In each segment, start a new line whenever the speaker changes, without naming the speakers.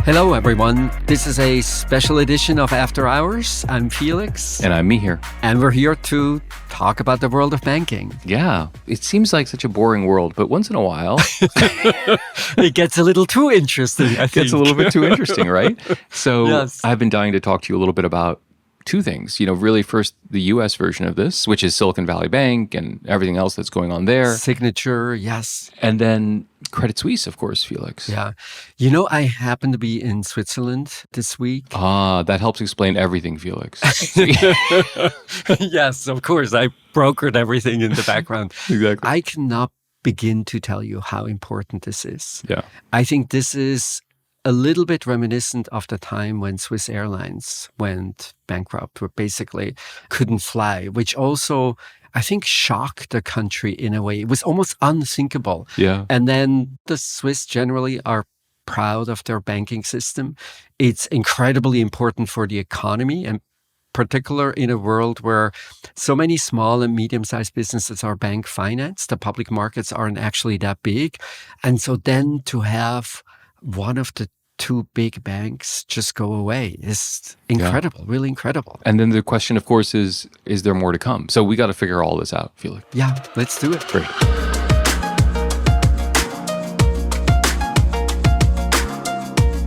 Hello, everyone. This is a special edition of After Hours. I'm Felix.
And I'm Mihir.
And we're here to talk about the world of banking.
Yeah, it seems like such a boring world, but once in a while,
It gets a little too interesting, I think.
gets a little bit too interesting, right? So
Yes.
I've been dying to talk to you a little bit about two things. Really first, the US version of this, which is Silicon Valley Bank and everything else that's going on there.
Signature, yes.
And then Credit Suisse, of course, Felix.
Yeah. I happen to be in Switzerland this week.
That helps explain everything, Felix.
Yes, of course. I brokered everything in the background.
Exactly.
I cannot begin to tell you how important this is.
Yeah.
I think this is a little bit reminiscent of the time when Swiss Airlines went bankrupt, or basically couldn't fly, which also, I think, shocked the country in a way. It was almost unthinkable.
Yeah.
And then the Swiss generally are proud of their banking system. It's incredibly important for the economy, and particular in a world where so many small and medium-sized businesses are bank financed. The public markets aren't actually that big. And so then to have one of the two big banks just go away is incredible, really incredible.
And then the question, of course, is there more to come? So we got to figure all this out, Felix.
Yeah, let's do it.
Great.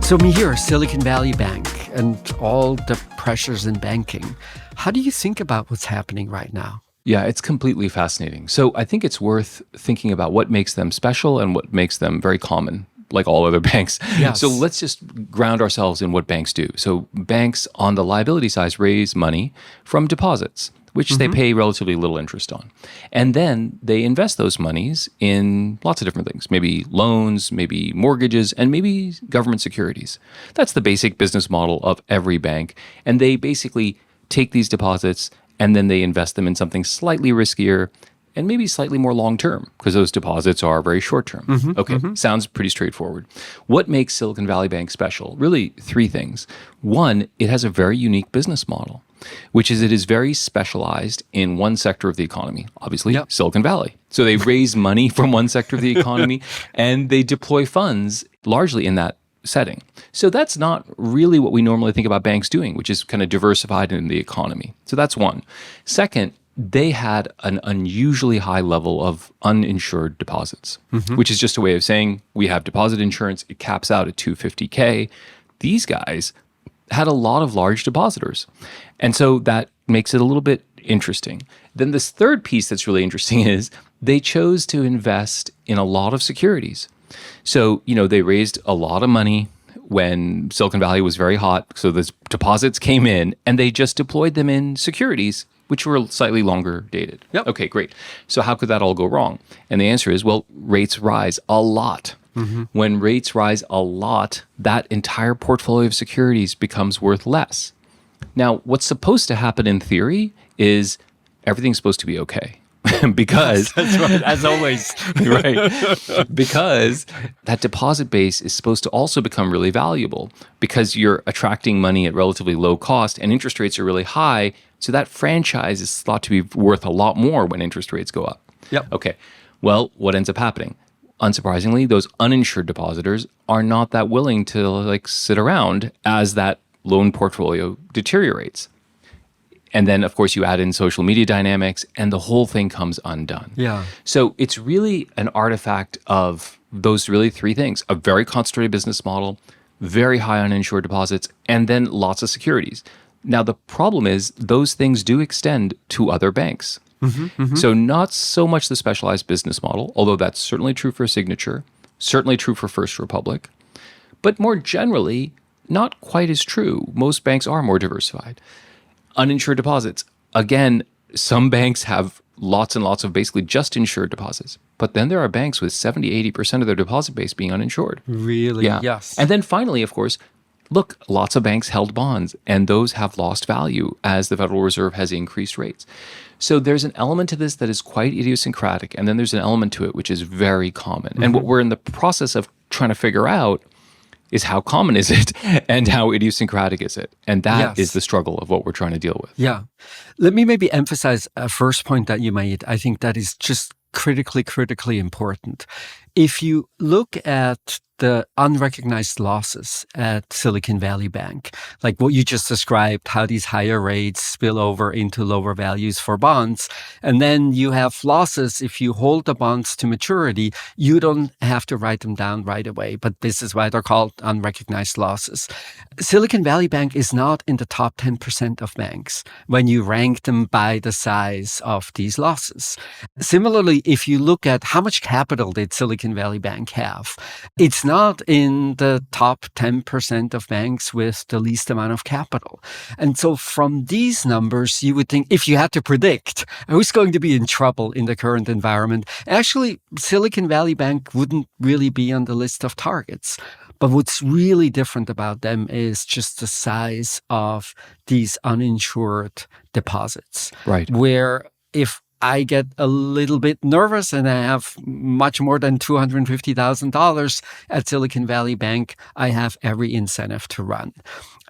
So Mihir, Silicon Valley Bank and all the pressures in banking. How do you think about what's happening right now?
Yeah, it's completely fascinating. So I think it's worth thinking about what makes them special and what makes them very common, like all other banks.
Yes.
So let's just ground ourselves in what banks do. So banks on the liability side raise money from deposits, which they pay relatively little interest on. And then they invest those monies in lots of different things, maybe loans, maybe mortgages, and maybe government securities. That's the basic business model of every bank. And they basically take these deposits and then they invest them in something slightly riskier and maybe slightly more long-term, because those deposits are very short-term. Sounds pretty straightforward. What makes Silicon Valley Bank special? Really, three things. One, it has a very unique business model, which is it is very specialized in one sector of the economy, obviously Silicon Valley. So they raise money from one sector of the economy and they deploy funds largely in that setting. So that's not really what we normally think about banks doing, which is kind of diversified in the economy. So that's one. Second, they had an unusually high level of uninsured deposits, which is just a way of saying we have deposit insurance. It caps out at $250K. These guys had a lot of large depositors. And so that makes it a little bit interesting. Then this third piece that's really interesting is they chose to invest in a lot of securities. So, they raised a lot of money when Silicon Valley was very hot. So the deposits came in and they just deployed them in securities, which were slightly longer dated.
Yep.
Okay, great. So how could that all go wrong? And the answer is, well, rates rise a lot. When rates rise a lot, that entire portfolio of securities becomes worth less. Now, what's supposed to happen in theory is everything's supposed to be okay. Because
That's right, as always.
right. Because that deposit base is supposed to also become really valuable because you're attracting money at relatively low cost and interest rates are really high. So that franchise is thought to be worth a lot more when interest rates go up.
Yep.
Okay. Well, what ends up happening? Unsurprisingly, those uninsured depositors are not that willing to sit around as that loan portfolio deteriorates. And then, of course, you add in social media dynamics and the whole thing comes undone.
Yeah.
So it's really an artifact of those really three things: a very concentrated business model, very high uninsured deposits, and then lots of securities. Now, the problem is those things do extend to other banks. So not so much the specialized business model, although that's certainly true for Signature, certainly true for First Republic, but more generally, not quite as true. Most banks are more diversified. Uninsured deposits. Again, some banks have lots and lots of basically just insured deposits. But then there are banks with 70-80% of their deposit base being uninsured.
Really?
Yeah.
Yes.
And then finally, of course, look, lots of banks held bonds and those have lost value as the Federal Reserve has increased rates. So there's an element to this that is quite idiosyncratic. And then there's an element to it which is very common. And what we're in the process of trying to figure out is how common is it and how idiosyncratic is it? And that is the struggle of what we're trying to deal with.
Yeah. Let me maybe emphasize a first point that you made. I think that is just critically important. If you look at the unrecognized losses at Silicon Valley Bank, like what you just described, how these higher rates spill over into lower values for bonds. And then you have losses if you hold the bonds to maturity. You don't have to write them down right away, but this is why they're called unrecognized losses. Silicon Valley Bank is not in the top 10% of banks when you rank them by the size of these losses. Similarly, if you look at how much capital did Silicon Valley Bank have, it's not in the top 10% of banks with the least amount of capital. And so from these numbers, you would think if you had to predict who's going to be in trouble in the current environment, actually Silicon Valley Bank wouldn't really be on the list of targets. But what's really different about them is just the size of these uninsured deposits.
Right.
Where if I get a little bit nervous and I have much more than $250,000 at Silicon Valley Bank, I have every incentive to run.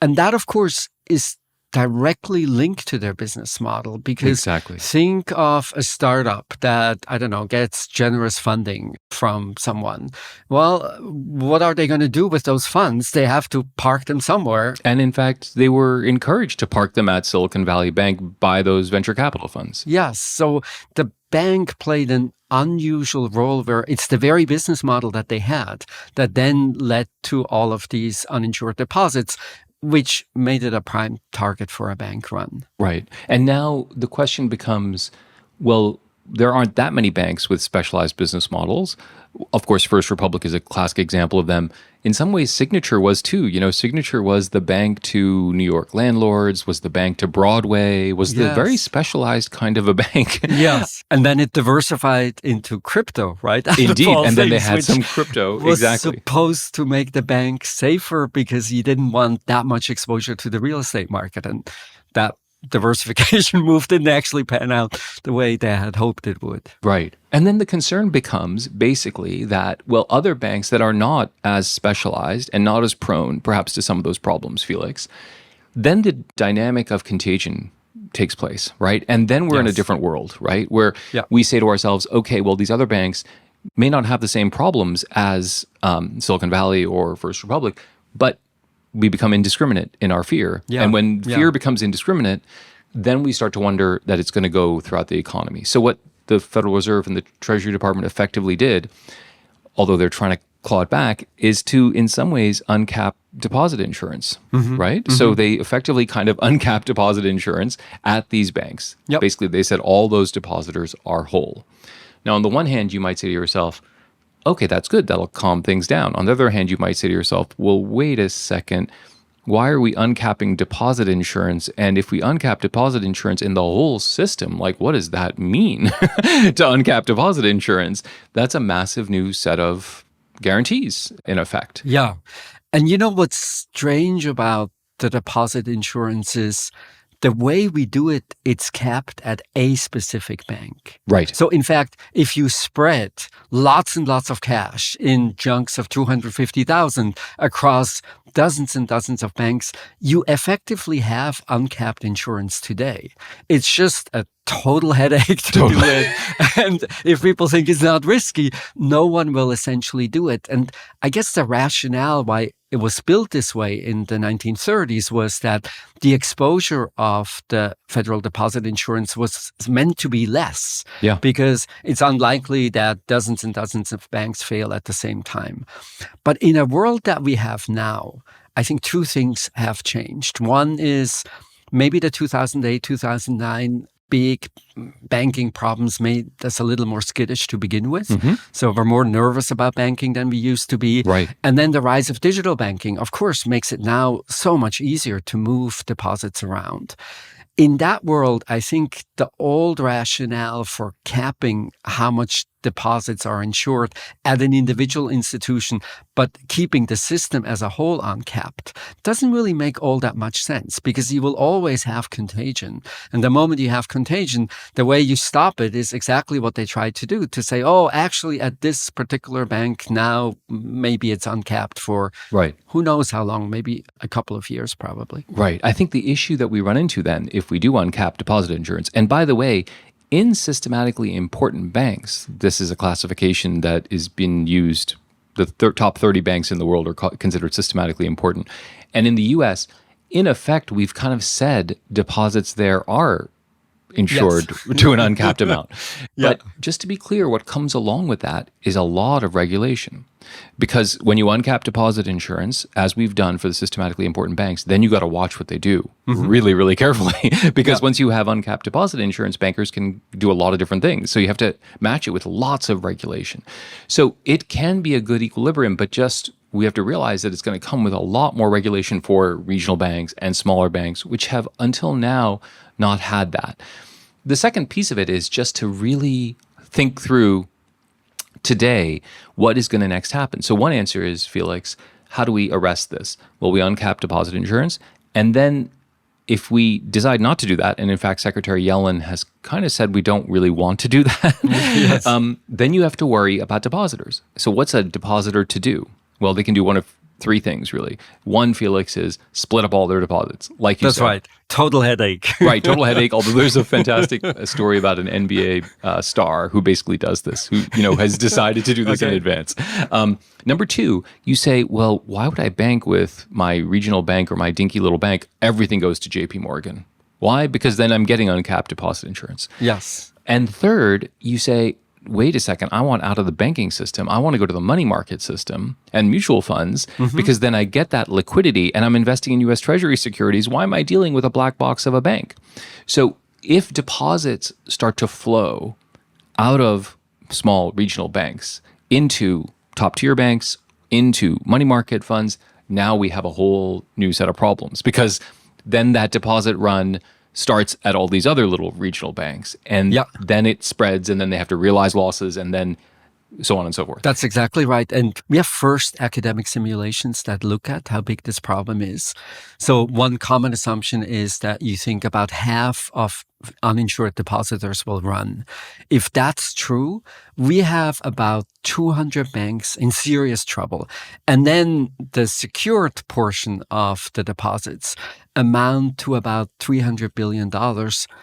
And that, of course, is directly linked to their business model because think of a startup that, I don't know, gets generous funding from someone. Well, what are they going to do with those funds? They have to park them somewhere.
And in fact, they were encouraged to park them at Silicon Valley Bank by those venture capital funds.
Yes. So the bank played an unusual role where it's the very business model that they had that then led to all of these uninsured deposits, which made it a prime target for a bank run.
Right. And now the question becomes, well, there aren't that many banks with specialized business models. Of course, First Republic is a classic example of them. In some ways, Signature was too. You know, Signature was the bank to New York landlords, was the bank to Broadway, was the very specialized kind of a bank.
Yes. And then it diversified into crypto, right?
Indeed. And then they had some crypto.
Was
exactly.
supposed to make the bank safer because you didn't want that much exposure to the real estate market. And that diversification move didn't actually pan out the way they had hoped it would.
Right. And then the concern becomes basically that, well, other banks that are not as specialized and not as prone perhaps to some of those problems, Felix, then the dynamic of contagion takes place, right? And then we're in a different world, right? Where we say to ourselves, okay, well, these other banks may not have the same problems as Silicon Valley or First Republic, but we become indiscriminate in our fear. And when fear becomes indiscriminate, then we start to wonder that it's going to go throughout the economy. So what the Federal Reserve and the Treasury Department effectively did, although they're trying to claw it back, is to, in some ways, uncap deposit insurance, right? Mm-hmm. So they effectively kind of uncap deposit insurance at these banks. Basically, they said all those depositors are whole. Now, on the one hand, you might say to yourself, okay, that's good. That'll calm things down. On the other hand, you might say to yourself, well, wait a second. Why are we uncapping deposit insurance? And if we uncap deposit insurance in the whole system, like what does that mean to uncap deposit insurance? That's a massive new set of guarantees in effect.
Yeah. And you know what's strange about the deposit insurance is the way we do it, it's capped at a specific bank.
Right.
So in fact, if you spread lots and lots of cash in chunks of 250,000 across dozens and dozens of banks, you effectively have uncapped insurance today. It's just a total headache to do it. And if people think it's not risky, no one will essentially do it. And I guess the rationale why it was built this way in the 1930s was that the exposure of the federal deposit insurance was meant to be less because it's unlikely that dozens and dozens of banks fail at the same time. But in a world that we have now, I think two things have changed. One is maybe the 2008, 2009 big banking problems made us a little more skittish to begin with. So we're more nervous about banking than we used to be.
Right.
And then the rise of digital banking, of course, makes it now so much easier to move deposits around. In that world, I think the old rationale for capping how much deposits are insured at an individual institution, but keeping the system as a whole uncapped, doesn't really make all that much sense because you will always have contagion. And the moment you have contagion, the way you stop it is exactly what they tried to do, to say, oh, actually at this particular bank now, maybe it's uncapped for who knows how long, maybe a couple of years probably.
Right. I think the issue that we run into then, if we do uncap deposit insurance, and by the way, in systematically important banks, this is a classification that is being used the top 30 banks in the world are considered systematically important. And in the US, in effect, we've kind of said deposits there are insured to an uncapped amount. But just to be clear, what comes along with that is a lot of regulation. Because when you uncap deposit insurance, as we've done for the systematically important banks, then you got to watch what they do really, really carefully. Because once you have uncapped deposit insurance, bankers can do a lot of different things. So you have to match it with lots of regulation. So it can be a good equilibrium, but just we have to realize that it's going to come with a lot more regulation for regional banks and smaller banks, which have until now not had that. The second piece of it is just to really think through today, what is going to next happen? So one answer is, Felix, how do we arrest this? Well, we uncap deposit insurance. And then if we decide not to do that, and in fact, Secretary Yellen has kind of said we don't really want to do that, then you have to worry about depositors. So what's a depositor to do? Well, they can do one of three things, really. One, Felix, is split up all their deposits, like you said.
That's right. Total headache.
Right, total headache. Although there's a fantastic story about an NBA star who basically does this, who has decided to do this in advance. Number two, you say, well, why would I bank with my regional bank or my dinky little bank? Everything goes to JP Morgan. Why? Because then I'm getting uncapped deposit insurance.
Yes.
And third, you say, wait a second, I want out of the banking system. I want to go to the money market system and mutual funds because then I get that liquidity and I'm investing in US Treasury securities. Why am I dealing with a black box of a bank? So if deposits start to flow out of small regional banks into top tier banks, into money market funds, now we have a whole new set of problems because then that deposit run starts at all these other little regional banks. And then it spreads and then they have to realize losses and then so on and so forth.
That's exactly right. And we have first academic simulations that look at how big this problem is. So one common assumption is that you think about half of uninsured depositors will run. If that's true, we have about 200 banks in serious trouble. And then the secured portion of the deposits amount to about $300 billion,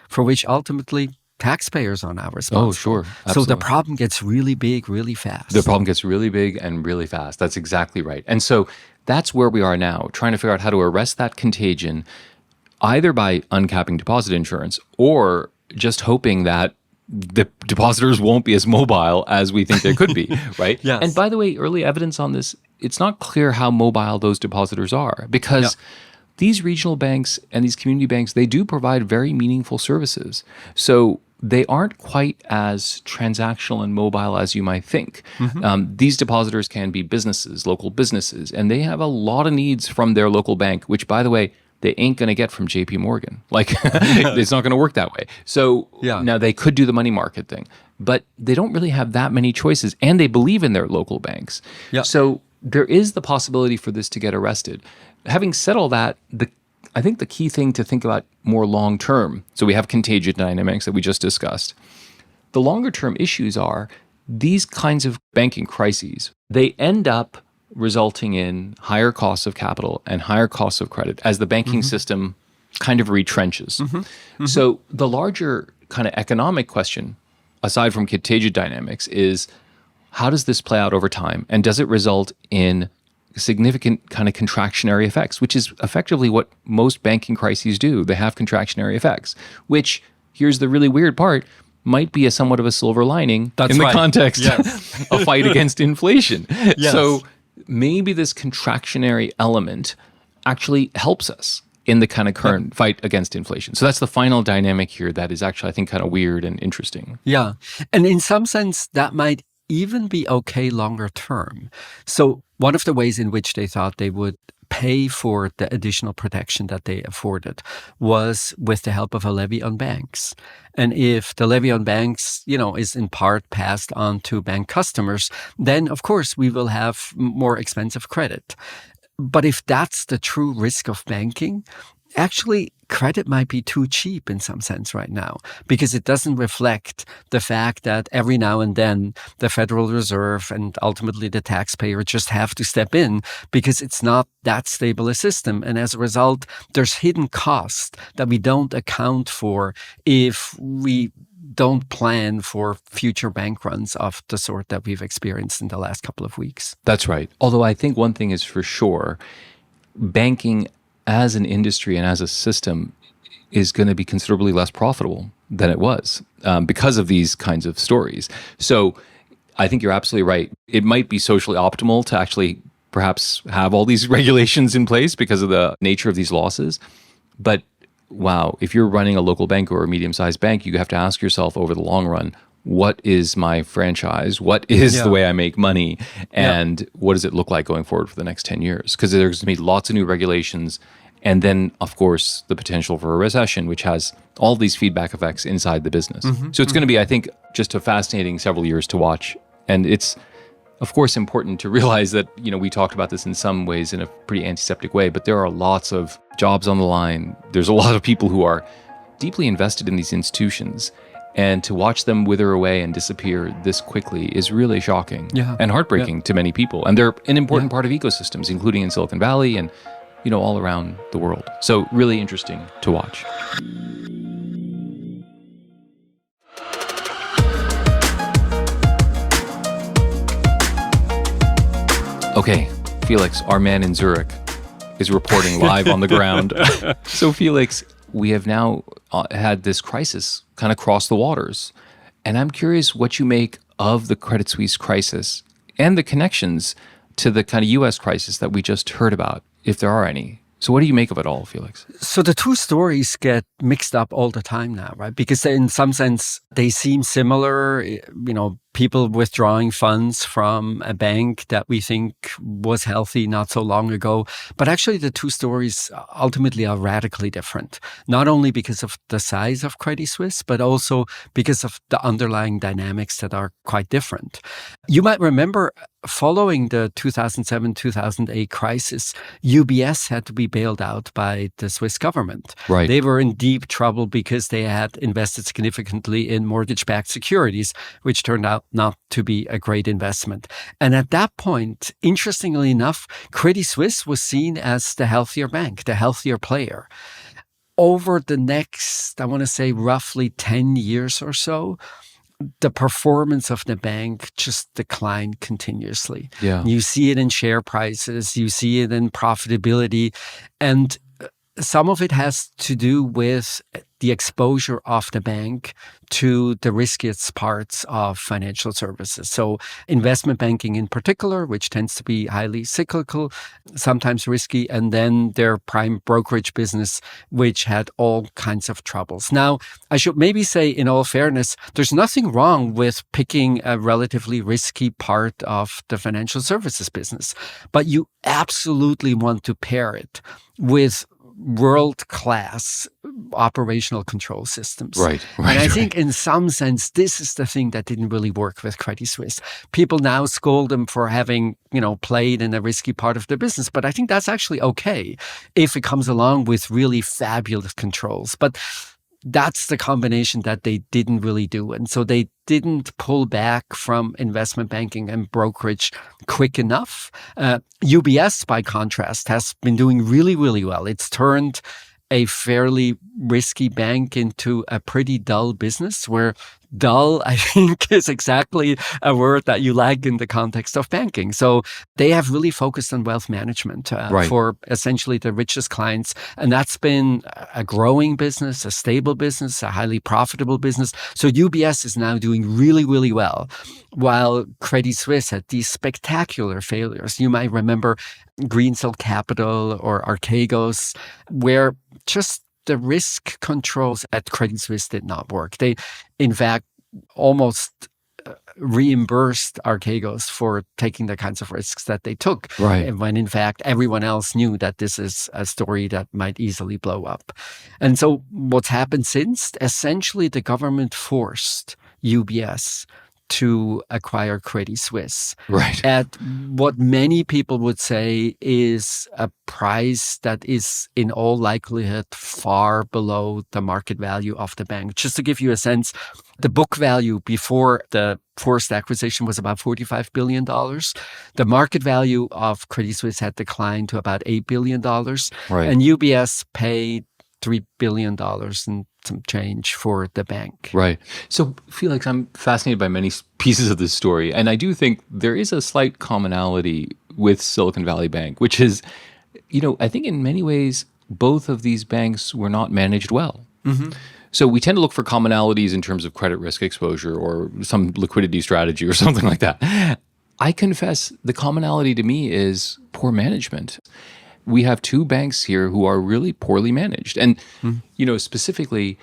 for which ultimately taxpayers are now responsible.
Oh, sure. Absolutely.
So the problem gets really big, really fast.
The problem gets really big and really fast. That's exactly right. And so that's where we are now, trying to figure out how to arrest that contagion, either by uncapping deposit insurance or just hoping that the depositors won't be as mobile as we think they could be, right?
Yes.
And by the way, early evidence on this, it's not clear how mobile those depositors are because these regional banks and these community banks, they do provide very meaningful services. So they aren't quite as transactional and mobile as you might think. These depositors can be businesses, local businesses, and they have a lot of needs from their local bank, which, by the way, they ain't going to get from JP Morgan. Like, it's not going to work that way. So now they could do the money market thing, but they don't really have that many choices, and they believe in their local banks. So there is the possibility for this to get arrested. Having said all that, I think the key thing to think about more long term, so we have contagion dynamics that we just discussed. The longer term issues are these kinds of banking crises, they end up resulting in higher costs of capital and higher costs of credit as the banking system kind of retrenches. So the larger kind of economic question, aside from contagion dynamics, is how does this play out over time? And does it result in significant kind of contractionary effects, which is effectively what most banking crises do. They have contractionary effects, which, here's the really weird part, might be a somewhat of a silver lining in the context of a fight against inflation. So maybe this contractionary element actually helps us in the kind of current fight against inflation. So that's the final dynamic here that is actually, I think, kind of weird and interesting.
Yeah. And in some sense, that might even be okay longer term. So one of the ways in which they thought they would pay for the additional protection that they afforded was with the help of a levy on banks. And if the levy on banks, is in part passed on to bank customers, then of course we will have more expensive credit. But if that's the true risk of banking, actually, credit might be too cheap in some sense right now because it doesn't reflect the fact that every now and then the Federal Reserve and ultimately the taxpayer just have to step in because it's not that stable a system. And as a result, there's hidden costs that we don't account for if we don't plan for future bank runs of the sort that we've experienced in the last couple of weeks.
That's right. Although I think one thing is for sure, banking as an industry and as a system is going to be considerably less profitable than it was because of these kinds of stories. So I think you're absolutely right. It might be socially optimal to actually perhaps have all these regulations in place because of the nature of these losses. But wow, if you're running a local bank or a medium-sized bank, you have to ask yourself over the long run, what is my franchise? What is the way I make money? And what does it look like going forward for the next 10 years? Because there's going to be lots of new regulations. And then, of course, the potential for a recession, which has all these feedback effects inside the business. So it's going to be, I think, just a fascinating several years to watch. And it's, of course, important to realize that, we talked about this in some ways in a pretty antiseptic way, but there are lots of jobs on the line. There's a lot of people who are deeply invested in these institutions. And to watch them wither away and disappear this quickly is really shocking and heartbreaking to many people. And they're an important part of ecosystems, including in Silicon Valley and all around the world. So really interesting to watch. Okay, Felix, our man in Zurich, is reporting live on the ground. So Felix, we have now had this crisis kind of cross the waters. And I'm curious what you make of the Credit Suisse crisis and the connections to the kind of US crisis that we just heard about, if there are any. So what do you make of it all, Felix?
So the two stories get mixed up all the time now, right? Because in some sense, they seem similar. People withdrawing funds from a bank that we think was healthy not so long ago. But actually, the two stories ultimately are radically different, not only because of the size of Credit Suisse, but also because of the underlying dynamics that are quite different. You might remember following the 2007-2008 crisis, UBS had to be bailed out by the Swiss government.
Right.
They were in deep trouble because they had invested significantly in mortgage-backed securities, which turned out not to be a great investment. And at that point, interestingly enough, Credit Suisse was seen as the healthier bank, the healthier player. Over the next, I want to say, roughly 10 years or so, the performance of the bank just declined continuously.
Yeah.
You see it in share prices, you see it in profitability, and some of it has to do with the exposure of the bank to the riskiest parts of financial services. So investment banking in particular, which tends to be highly cyclical, sometimes risky, and then their prime brokerage business, which had all kinds of troubles. Now, I should maybe say, in all fairness, there's nothing wrong with picking a relatively risky part of the financial services business, but you absolutely want to pair it with world-class operational control systems.
Right.
And I think in some sense, this is the thing that didn't really work with Credit Suisse. People now scold them for having, played in a risky part of the business. But I think that's actually okay if it comes along with really fabulous controls. But that's the combination that they didn't really do. And so they didn't pull back from investment banking and brokerage quick enough. UBS, by contrast, has been doing really, really well. It's turned a fairly risky bank into a pretty dull business, where dull, I think, is exactly a word that you like in the context of banking. So they have really focused on wealth management for essentially the richest clients. And that's been a growing business, a stable business, a highly profitable business. So UBS is now doing really, really well, while Credit Suisse had these spectacular failures. You might remember Greensill Capital or Archegos, where just the risk controls at Credit Suisse did not work. They, in fact, almost reimbursed Archegos for taking the kinds of risks that they took.
Right.
When in fact, everyone else knew that this is a story that might easily blow up. And so what's happened since? Essentially, the government forced UBS to acquire Credit Suisse at what many people would say is a price that is in all likelihood far below the market value of the bank. Just to give you a sense, the book value before the forced acquisition was about $45 billion. The market value of Credit Suisse had declined to about $8 billion. And UBS paid $3 billion and some change for the bank.
Right. So, Felix, I'm fascinated by many pieces of this story. And I do think there is a slight commonality with Silicon Valley Bank, which is, I think in many ways, both of these banks were not managed well. So we tend to look for commonalities in terms of credit risk exposure or some liquidity strategy or something like that. I confess the commonality to me is poor management. We have two banks here who are really poorly managed. And, specifically,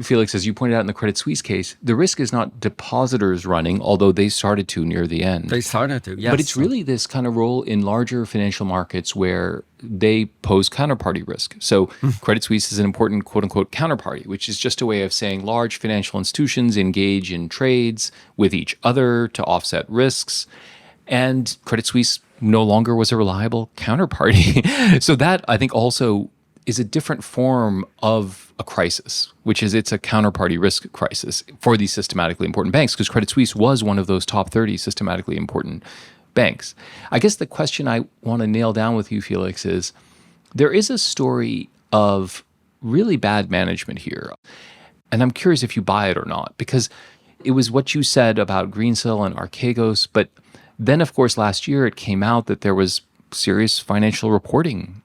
Felix, as you pointed out in the Credit Suisse case, the risk is not depositors running, although they started to near the end.
They started to, yes.
But it's really this kind of role in larger financial markets where they pose counterparty risk. So Credit Suisse is an important quote-unquote counterparty, which is just a way of saying large financial institutions engage in trades with each other to offset risks. And Credit Suisse no longer was a reliable counterparty. So that, I think, also is a different form of a crisis, which is it's a counterparty risk crisis for these systematically important banks, because Credit Suisse was one of those top 30 systematically important banks. I guess the question I want to nail down with you, Felix, is there is a story of really bad management here. And I'm curious if you buy it or not, because it was what you said about Greensill and Archegos, but then, of course, last year it came out that there was serious financial reporting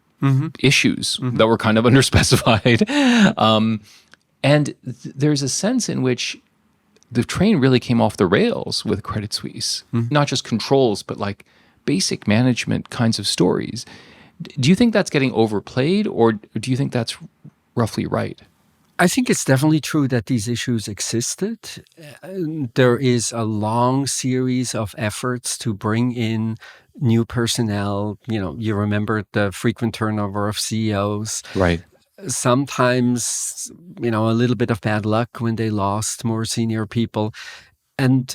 issues that were kind of underspecified. And there's a sense in which the train really came off the rails with Credit Suisse, not just controls, but like basic management kinds of stories. Do you think that's getting overplayed, or do you think that's roughly right?
I think it's definitely true that these issues existed. There is a long series of efforts to bring in new personnel. You remember the frequent turnover of CEOs.
Right.
Sometimes, a little bit of bad luck when they lost more senior people. And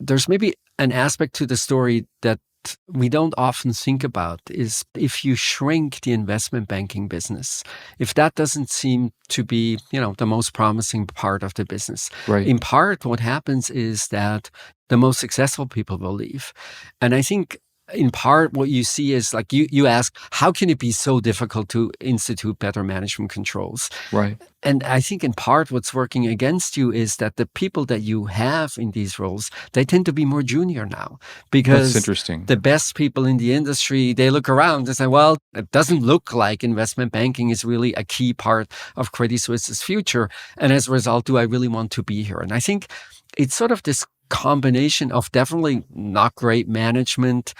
there's maybe an aspect to the story that we don't often think about is if you shrink the investment banking business, if that doesn't seem to be, the most promising part of the business.
Right.
In part, what happens is that the most successful people will leave. And I think in part, what you see is like you ask, how can it be so difficult to institute better management controls?
Right.
And I think in part what's working against you is that the people that you have in these roles, they tend to be more junior now. Because
that's interesting.
The best people in the industry, they look around and say, well, it doesn't look like investment banking is really a key part of Credit Suisse's future. And as a result, do I really want to be here? And I think it's sort of this combination of definitely not great management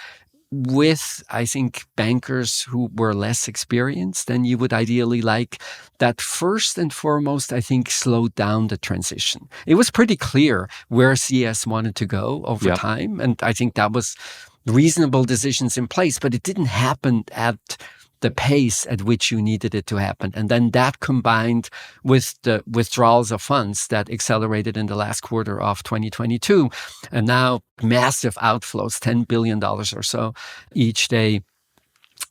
with, I think, bankers who were less experienced than you would ideally like, that first and foremost, I think, slowed down the transition. It was pretty clear where CS wanted to go over time, and I think that was reasonable decisions in place, but it didn't happen at the pace at which you needed it to happen. And then that combined with the withdrawals of funds that accelerated in the last quarter of 2022, and now massive outflows, $10 billion or so each day,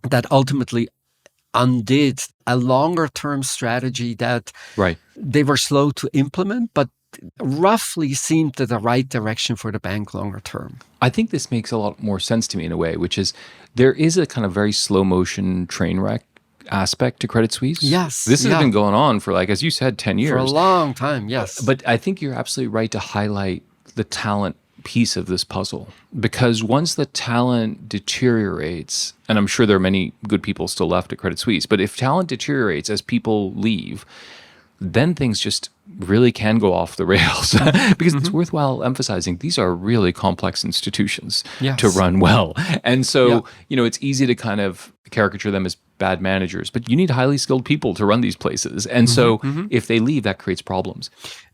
that ultimately undid a longer-term strategy that they were slow to implement, but roughly seemed to the right direction for the bank longer term.
I think this makes a lot more sense to me in a way, which is there is a kind of very slow motion train wreck aspect to Credit Suisse.
Yes.
This has been going on for, like, as you said, 10 years.
For a long time, yes.
But I think you're absolutely right to highlight the talent piece of this puzzle, because once the talent deteriorates, and I'm sure there are many good people still left at Credit Suisse, but if talent deteriorates as people leave, then things just really can go off the rails. Because it's worthwhile emphasizing these are really complex institutions to run well. And so, it's easy to kind of caricature them as bad managers, but you need highly skilled people to run these places. And so if they leave, that creates problems.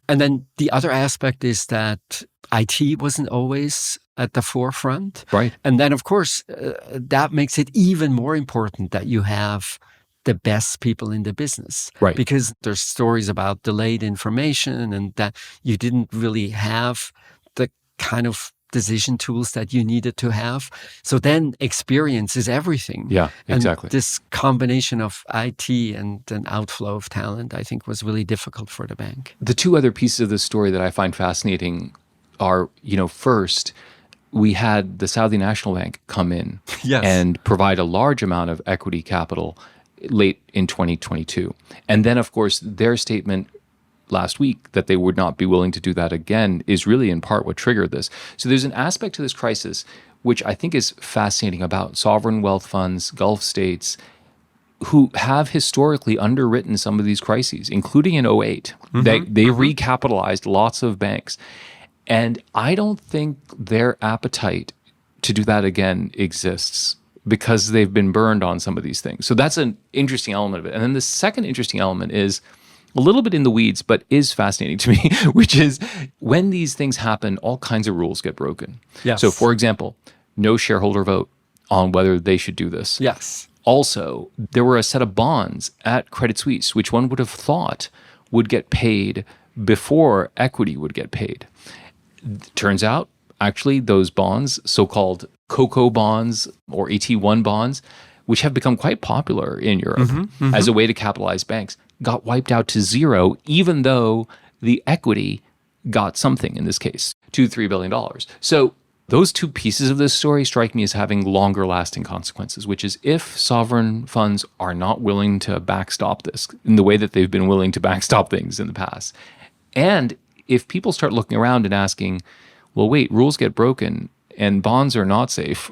And then the other aspect is that IT wasn't always at the forefront.
Right.
And then, of course, that makes it even more important that you have the best people in the business.
Right.
Because there's stories about delayed information and that you didn't really have the kind of decision tools that you needed to have. So then experience is everything.
Yeah, exactly.
And this combination of IT and an outflow of talent, I think, was really difficult for the bank.
The two other pieces of this story that I find fascinating are, first, we had the Saudi National Bank come in and provide a large amount of equity capital late in 2022. And then, of course, their statement last week that they would not be willing to do that again is really in part what triggered this. So there's an aspect to this crisis which I think is fascinating about sovereign wealth funds, Gulf states, who have historically underwritten some of these crises, including in '08. They recapitalized lots of banks. And I don't think their appetite to do that again exists because they've been burned on some of these things. So that's an interesting element of it. And then the second interesting element is a little bit in the weeds, but is fascinating to me, which is when these things happen, all kinds of rules get broken.
Yes.
So for example, no shareholder vote on whether they should do this.
Yes.
Also, there were a set of bonds at Credit Suisse, which one would have thought would get paid before equity would get paid. Turns out, actually, those bonds, so-called COCO bonds or AT1 bonds, which have become quite popular in Europe as a way to capitalize banks, got wiped out to zero, even though the equity got something, in this case, $2-3 billion. So those two pieces of this story strike me as having longer lasting consequences, which is if sovereign funds are not willing to backstop this in the way that they've been willing to backstop things in the past, and if people start looking around and asking, well, wait, rules get broken and bonds are not safe,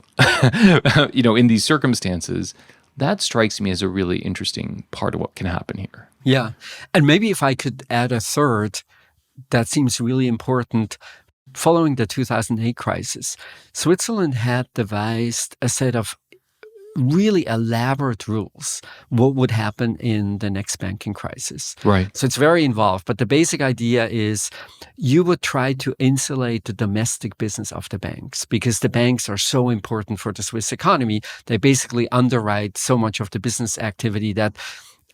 in these circumstances, that strikes me as a really interesting part of what can happen here.
Yeah. And maybe if I could add a third, that seems really important. Following the 2008 crisis, Switzerland had devised a set of really elaborate rules what would happen in the next banking crisis.
Right.
So it's very involved, but the basic idea is you would try to insulate the domestic business of the banks because the banks are so important for the Swiss economy. They basically underwrite so much of the business activity that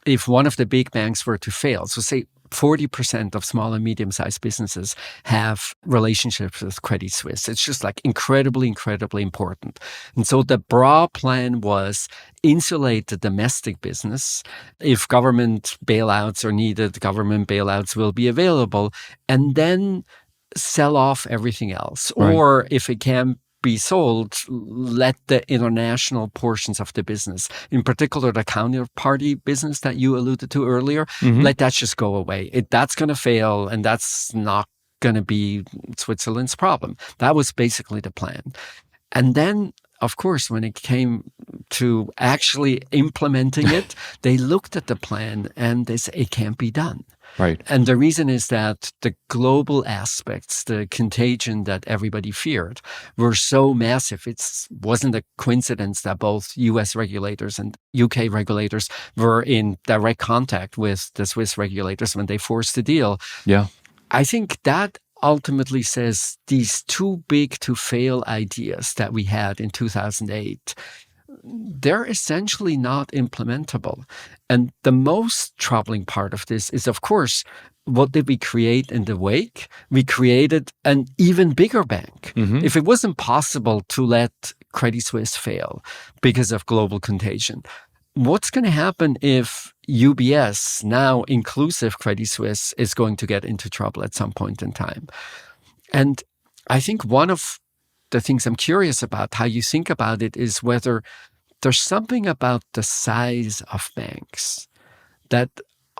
if one of the big banks were to fail, so say 40% of small and medium-sized businesses have relationships with Credit Suisse. It's just like incredibly, incredibly important. And so the broad plan was insulate the domestic business. If government bailouts are needed, government bailouts will be available, and then sell off everything else.
Right.
Or if it can be sold, let the international portions of the business, in particular the counterparty business that you alluded to earlier, let that just go away. That's going to fail, and that's not going to be Switzerland's problem. That was basically the plan. And then, of course, when it came to actually implementing it, they looked at the plan and they said, it can't be done.
Right.
And the reason is that the global aspects, the contagion that everybody feared, were so massive. It wasn't a coincidence that both US regulators and UK regulators were in direct contact with the Swiss regulators when they forced the deal.
Yeah.
I think that ultimately says these too big to fail ideas that we had in 2008, they're essentially not implementable. And the most troubling part of this is, of course, what did we create in the wake? We created an even bigger bank. If it wasn't possible to let Credit Suisse fail because of global contagion, what's going to happen if UBS, now inclusive Credit Suisse, is going to get into trouble at some point in time? And I think one of the things I'm curious about, how you think about it, is whether there's something about the size of banks that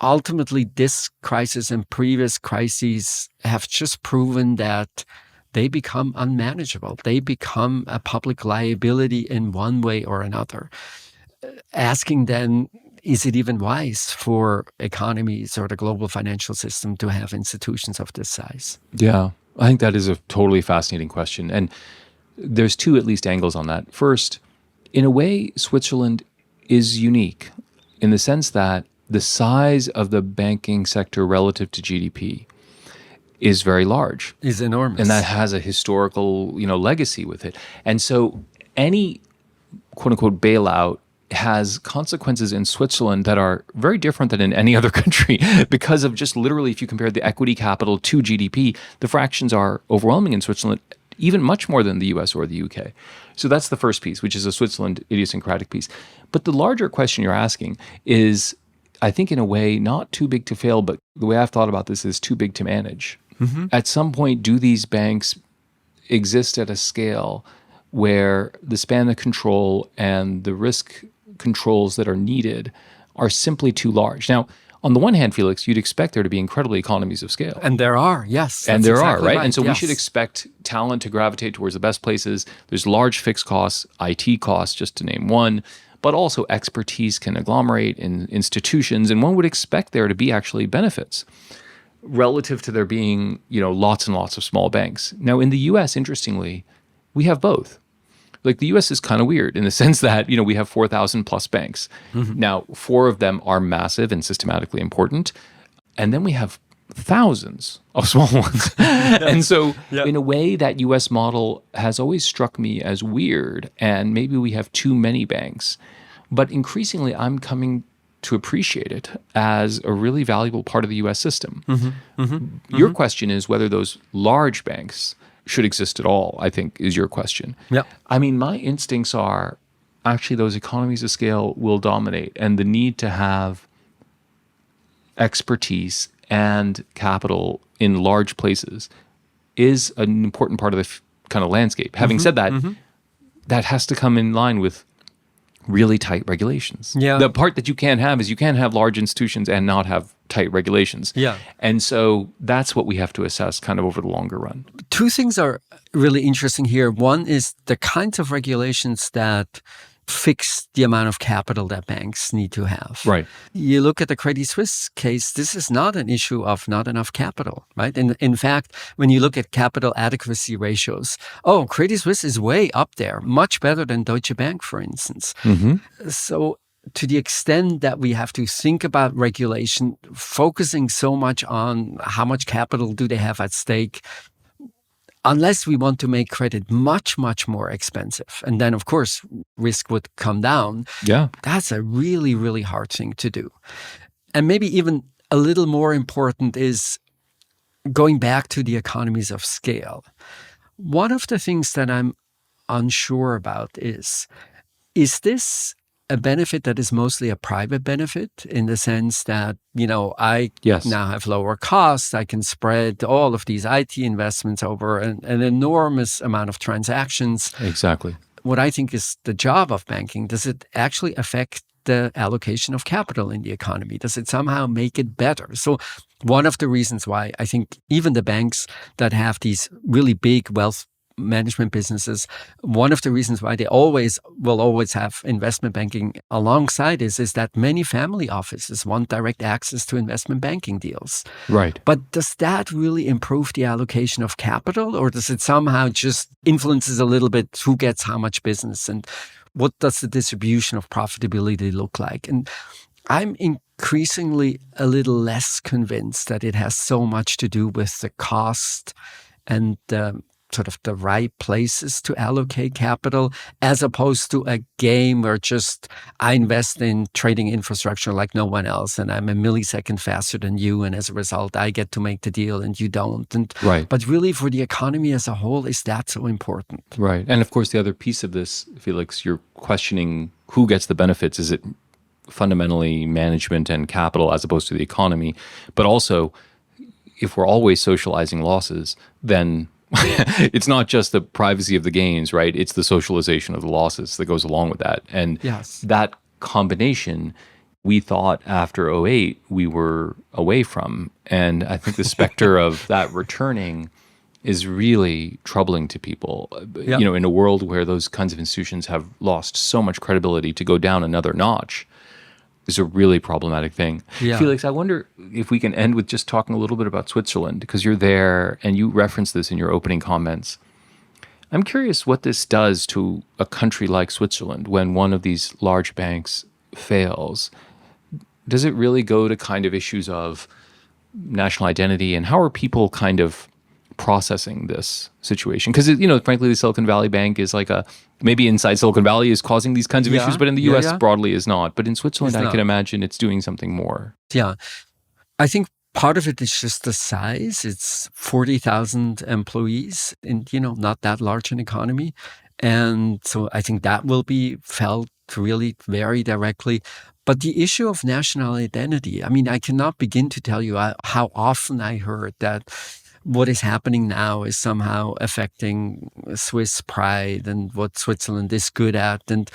ultimately this crisis and previous crises have just proven that they become unmanageable. They become a public liability in one way or another. Asking then, is it even wise for economies or the global financial system to have institutions of this size?
Yeah, I think that is a totally fascinating question. And there's two at least angles on that. First, in a way, Switzerland is unique in the sense that the size of the banking sector relative to GDP is very large.
Is enormous.
And that has a historical, legacy with it. And so any quote unquote bailout has consequences in Switzerland that are very different than in any other country because of just literally, if you compare the equity capital to GDP, the fractions are overwhelming in Switzerland, even much more than the US or the UK. So that's the first piece, which is a Switzerland idiosyncratic piece. But the larger question you're asking is, I think in a way, not too big to fail, but the way I've thought about this is too big to manage. At some point, do these banks exist at a scale where the span of control and the risk controls that are needed are simply too large? Now, on the one hand, Felix, you'd expect there to be incredible economies of scale.
And there are, yes.
And there
exactly
are, right? And so we
yes.
should expect talent to gravitate towards the best places. There's large fixed costs, IT costs, just to name one, but also expertise can agglomerate in institutions. And one would expect there to be actually benefits relative to there being, lots and lots of small banks. Now, in the US, interestingly, we have both. Like the US is kind of weird in the sense that, we have 4,000 plus banks. Mm-hmm. Now, 4 of them are massive and systematically important. And then we have thousands of small ones. And so in a way, that US model has always struck me as weird. And maybe we have too many banks. But increasingly, I'm coming to appreciate it as a really valuable part of the US system. Mm-hmm. Mm-hmm. Your question is whether those large banks should exist at all, I think, is your question.
Yeah.
I mean, my instincts are actually those economies of scale will dominate, and the need to have expertise and capital in large places is an important part of the kind of landscape. Having said that, that has to come in line with really tight regulations.
Yeah.
The part that you can't have is you can't have large institutions and not have tight regulations.
Yeah.
And so that's what we have to assess kind of over the longer run.
2 things are really interesting here. One is the kinds of regulations that fix the amount of capital that banks need to have.
Right.
You look at the Credit Suisse case, this is not an issue of not enough capital, right? In fact, when you look at capital adequacy ratios, Credit Suisse is way up there, much better than Deutsche Bank, for instance. Mm-hmm. So to the extent that we have to think about regulation, focusing so much on how much capital do they have at stake, unless we want to make credit much, much more expensive, and then, of course, risk would come down.
Yeah.
That's a really, really hard thing to do. And maybe even a little more important is going back to the economies of scale. One of the things that I'm unsure about is this a benefit that is mostly a private benefit in the sense that, I now have lower costs. I can spread all of these IT investments over an enormous amount of transactions.
Exactly.
What I think is the job of banking, does it actually affect the allocation of capital in the economy? Does it somehow make it better? So one of the reasons why I think even the banks that have these really big wealth management businesses, one of the reasons why they will always have investment banking alongside is that many family offices want direct access to investment banking deals.
Right.
But does that really improve the allocation of capital, or does it somehow just influences a little bit who gets how much business and what does the distribution of profitability look like? And I'm increasingly a little less convinced that it has so much to do with the cost and sort of the right places to allocate capital, as opposed to a game where just I invest in trading infrastructure like no one else, and I'm a millisecond faster than you, and as a result, I get to make the deal and you don't. And
right.
But really, for the economy as a whole, is that so important?
Right. And of course, the other piece of this, Felix, you're questioning who gets the benefits. Is it fundamentally management and capital as opposed to the economy? But also, if we're always socializing losses, then it's not just the privacy of the gains, right? It's the socialization of the losses that goes along with that. And that combination, we thought after '08 we were away from. And I think the specter of that returning is really troubling to people.
Yep.
In a world where those kinds of institutions have lost so much credibility, to go down another notch is a really problematic thing.
Yeah.
Felix, I wonder if we can end with just talking a little bit about Switzerland, because you're there and you referenced this in your opening comments. I'm curious what this does to a country like Switzerland when one of these large banks fails. Does it really go to kind of issues of national identity, and how are people kind of processing this situation? Because, frankly, the Silicon Valley Bank is like maybe inside Silicon Valley is causing these kinds of issues, but in the US broadly is not. But in Switzerland, I can imagine it's doing something more.
Yeah. I think part of it is just the size. It's 40,000 employees in, not that large an economy. And so I think that will be felt really very directly. But the issue of national identity, I mean, I cannot begin to tell you how often I heard that what is happening now is somehow affecting Swiss pride and what Switzerland is good at. And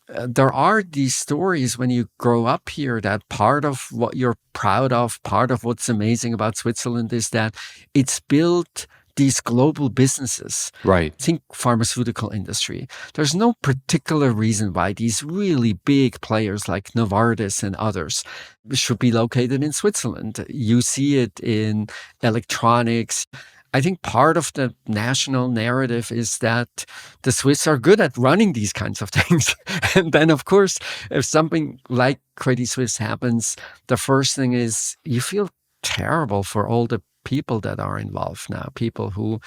there are these stories when you grow up here that part of what you're proud of, part of what's amazing about Switzerland is that it's built these global businesses.
Right.
Think pharmaceutical industry. There's no particular reason why these really big players like Novartis and others should be located in Switzerland. You see it in electronics. I think part of the national narrative is that the Swiss are good at running these kinds of things. And then, of course, if something like Credit Suisse happens, the first thing is you feel terrible for all the people that are involved now, people who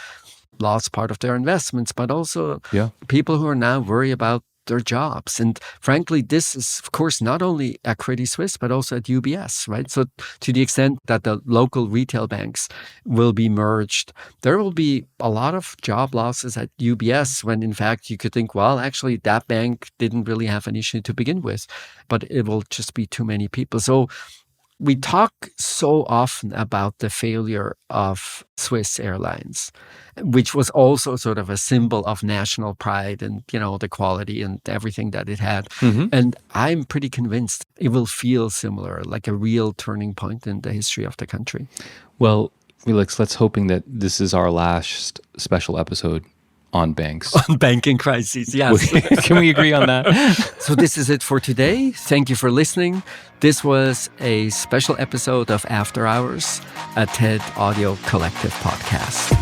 lost part of their investments, but also people who are now worried about their jobs. And frankly, this is, of course, not only at Credit Suisse, but also at UBS, right? So to the extent that the local retail banks will be merged, there will be a lot of job losses at UBS when in fact you could think, well, actually that bank didn't really have an issue to begin with, but it will just be too many people. So we talk so often about the failure of Swiss Airlines, which was also sort of a symbol of national pride and, the quality and everything that it had.
Mm-hmm.
And I'm pretty convinced it will feel similar, like a real turning point in the history of the country.
Well, Felix, let's hoping that this is our last special episode on banks.
On banking crises, yes.
Can we agree on that?
So this is it for today. Thank you for listening. This was a special episode of After Hours, a TED Audio Collective podcast.